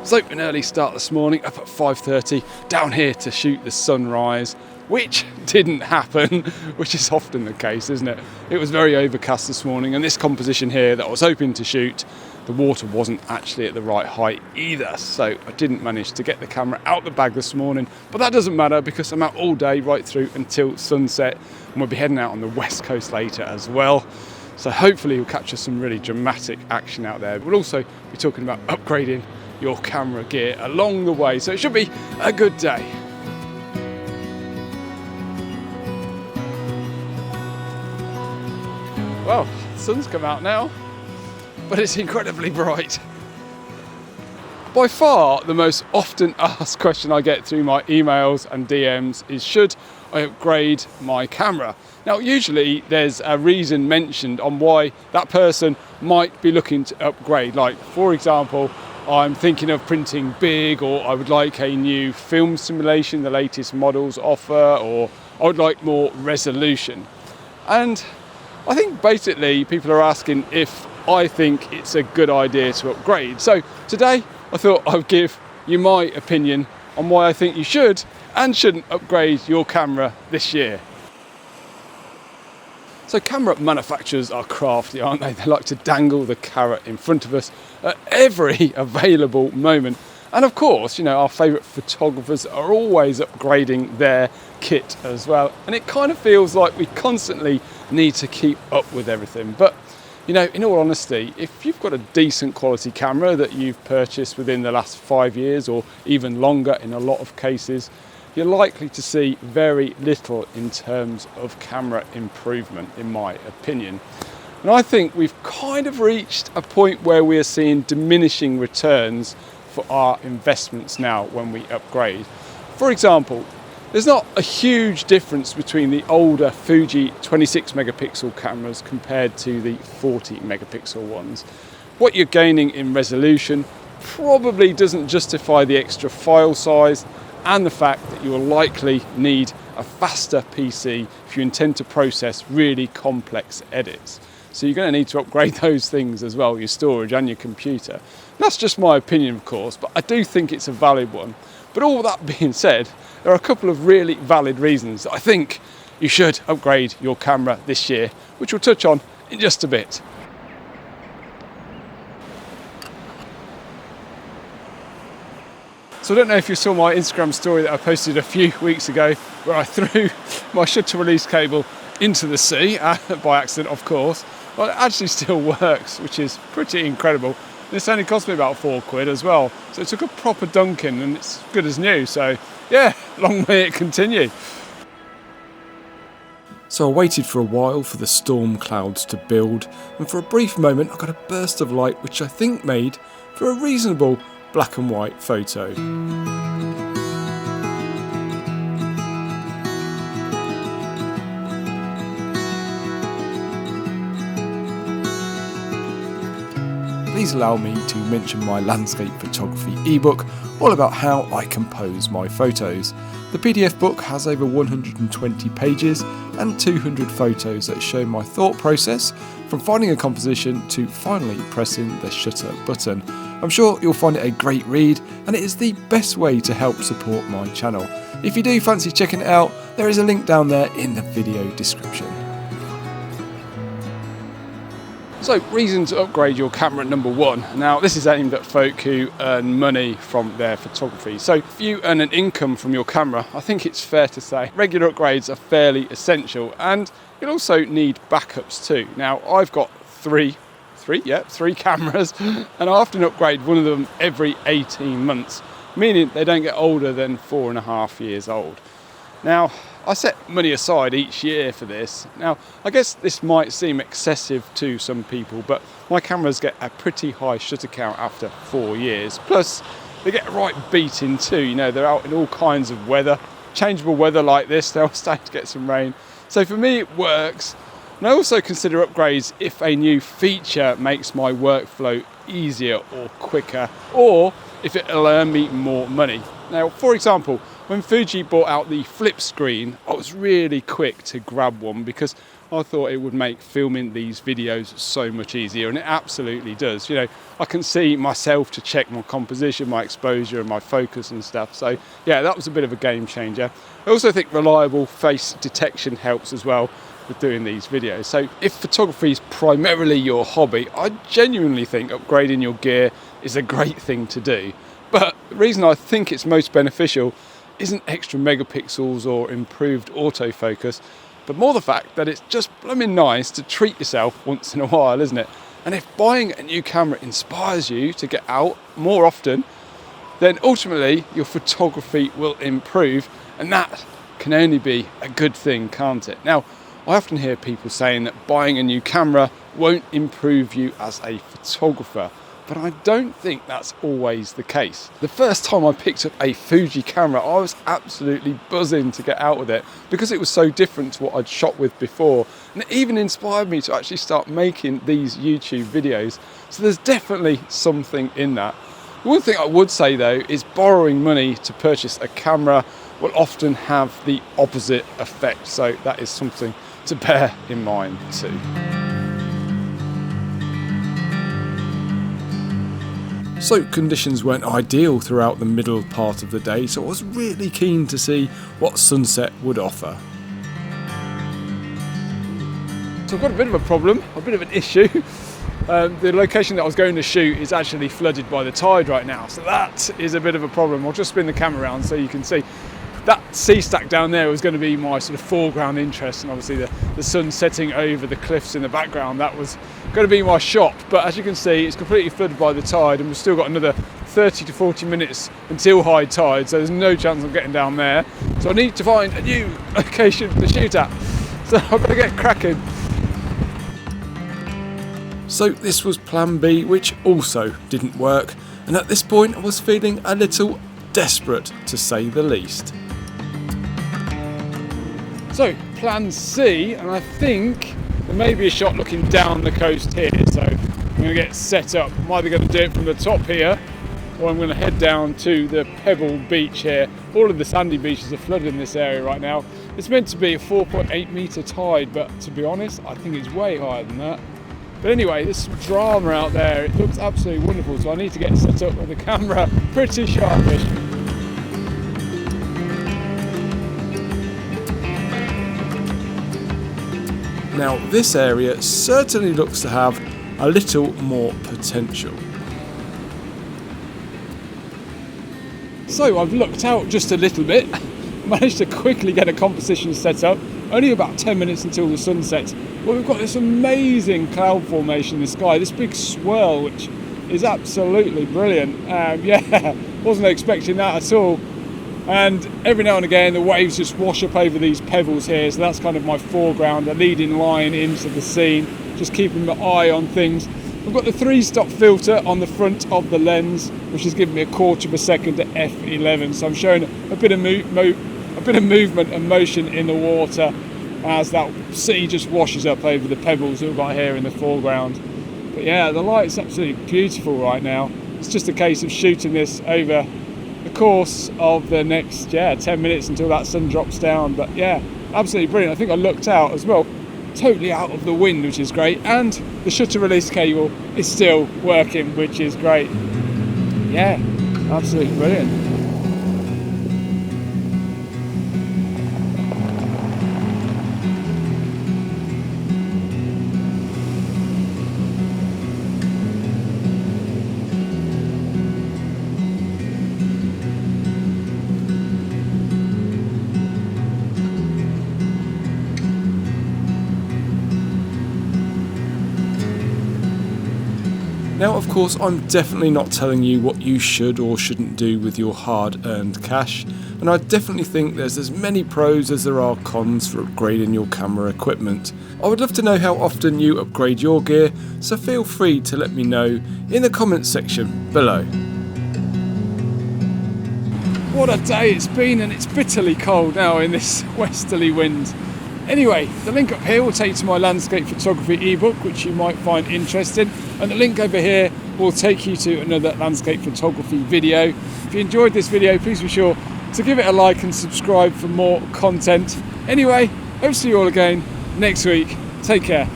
So an early start this morning, up at 5:30, down here to shoot the sunrise, which didn't happen, which is often the case, isn't it? It was very overcast this morning, and this composition here that I was hoping to shoot, the water wasn't actually at the right height either, so I didn't manage to get the camera out the bag this morning, but that doesn't matter because I'm out all day right through until sunset, and we'll be heading out on the west coast later as well. So hopefully we'll capture some really dramatic action out there. We'll also be talking about upgrading your camera gear along the way, so it should be a good day. Well, the sun's come out now, but it's incredibly bright. By far the most often asked question I get through my emails and DMs is, should I upgrade my camera? Now usually there's a reason mentioned on why that person might be looking to upgrade, like for example, I'm thinking of printing big, or I would like a new film simulation the latest models offer, or I would like more resolution. And I think basically people are asking if I think it's a good idea to upgrade. So today I thought I would give you my opinion on why I think you should and shouldn't upgrade your camera this year. So camera manufacturers are crafty, aren't they? They like to dangle the carrot in front of us at every available moment. And of course, you know, our favourite photographers are always upgrading their kit as well. And it kind of feels like we constantly need to keep up with everything. But, you know, in all honesty, if you've got a decent quality camera that you've purchased within the last 5 years or even longer in a lot of cases, you're likely to see very little in terms of camera improvement, in my opinion. And I think we've kind of reached a point where we are seeing diminishing returns for our investments now when we upgrade. For example, there's not a huge difference between the older Fuji 26 megapixel cameras compared to the 40 megapixel ones. What you're gaining in resolution probably doesn't justify the extra file size and the fact that you will likely need a faster PC if you intend to process really complex edits. So you're going to need to upgrade those things as well, your storage and your computer. That's just my opinion, of course, but I do think it's a valid one. But all that being said, there are a couple of really valid reasons that I think you should upgrade your camera this year, which we'll touch on in just a bit. So I don't know if you saw my Instagram story that I posted a few weeks ago where I threw my shutter release cable into the sea, by accident of course. Well, it actually still works, which is pretty incredible. This only cost me about £4 as well. So it took a proper dunking and it's good as new. So yeah, long may it continue. So I waited for a while for the storm clouds to build, and for a brief moment I got a burst of light which I think made for a reasonable black and white photo. Please allow me to mention my landscape photography ebook, all about how I compose my photos. The PDF book has over 120 pages and 200 photos that show my thought process from finding a composition to finally pressing the shutter button. I'm sure you'll find it a great read, and it is the best way to help support my channel. If you do fancy checking it out, there is a link down there in the video description. So, reason to upgrade your camera number one. Now, this is aimed at folk who earn money from their photography. So, if you earn an income from your camera, I think it's fair to say regular upgrades are fairly essential, and you'll also need backups too. Now, I've got three cameras, and I often upgrade one of them every 18 months, meaning they don't get older than 4.5 years old. Now, I set money aside each year for this. Now, I guess this might seem excessive to some people, but my cameras get a pretty high shutter count after 4 years. Plus, they get right beaten too. You know, they're out in all kinds of weather, changeable weather like this. They're starting to get some rain. So for me, it works. And I also consider upgrades if a new feature makes my workflow easier or quicker, or if it'll earn me more money. Now, for example, when Fuji brought out the flip screen, I was really quick to grab one because I thought it would make filming these videos so much easier, and it absolutely does. You know, I can see myself to check my composition, my exposure and my focus and stuff. So yeah, that was a bit of a game changer. I also think reliable face detection helps as well with doing these videos. So if photography is primarily your hobby, I genuinely think upgrading your gear is a great thing to do. But the reason I think it's most beneficial isn't extra megapixels or improved autofocus, but more the fact that it's just blooming nice to treat yourself once in a while, isn't it? And if buying a new camera inspires you to get out more often, then ultimately your photography will improve, and that can only be a good thing, can't it? Now, I often hear people saying that buying a new camera won't improve you as a photographer, but I don't think that's always the case. The first time I picked up a Fuji camera, I was absolutely buzzing to get out with it because it was so different to what I'd shot with before, and it even inspired me to actually start making these YouTube videos. So there's definitely something in that. One thing I would say though is borrowing money to purchase a camera will often have the opposite effect, so that is something to bear in mind too. So conditions weren't ideal throughout the middle part of the day, so I was really keen to see what sunset would offer. So I've got a bit of a problem, a bit of an issue. The location that I was going to shoot is actually flooded by the tide right now, so that is a bit of a problem. I'll just spin the camera around so you can see. That sea stack down there was going to be my sort of foreground interest, and obviously the sun setting over the cliffs in the background, that was going to be my shot. But as you can see, it's completely flooded by the tide, and we've still got another 30 to 40 minutes until high tide, so there's no chance of getting down there. So I need to find a new location to shoot at, so I've got to get cracking. So this was plan B, which also didn't work, and at this point I was feeling a little desperate, to say the least. So plan C, and I think there may be a shot looking down the coast here, so I'm going to get set up. I'm either going to do it from the top here, or I'm going to head down to the pebble beach here. All of the sandy beaches are flooded in this area right now. It's meant to be a 4.8 metre tide, but to be honest, I think it's way higher than that. But anyway, there's some drama out there. It looks absolutely wonderful, so I need to get set up with the camera pretty sharpish. Now this area certainly looks to have a little more potential. So I've looked out just a little bit, managed to quickly get a composition set up, only about 10 minutes until the sun sets. But we've got this amazing cloud formation in the sky, this big swirl, which is absolutely brilliant. Yeah, wasn't expecting that at all. And every now and again the waves just wash up over these pebbles here, so that's kind of my foreground, a leading line into the scene, just keeping my eye on things. I've got the 3-stop filter on the front of the lens, which is giving me a quarter of a second to f11, so I'm showing a bit of movement and motion in the water as that sea just washes up over the pebbles that we've got here in the foreground. But yeah, the light's absolutely beautiful right now. It's just a case of shooting this over the course of the next 10 minutes until that sun drops down. But yeah, absolutely brilliant. I think I looked out as well, totally out of the wind, which is great, and the shutter release cable is still working, which is great. Yeah, absolutely brilliant. Now, of course, I'm definitely not telling you what you should or shouldn't do with your hard-earned cash, and I definitely think there's as many pros as there are cons for upgrading your camera equipment. I would love to know how often you upgrade your gear, so feel free to let me know in the comments section below. What a day it's been, and it's bitterly cold now in this westerly wind. Anyway, the link up here will take you to my landscape photography ebook, which you might find interesting, and the link over here will take you to another landscape photography video. If you enjoyed this video, please be sure So give it a like and subscribe for more content. Anyway, hope to see you all again next week. Take care.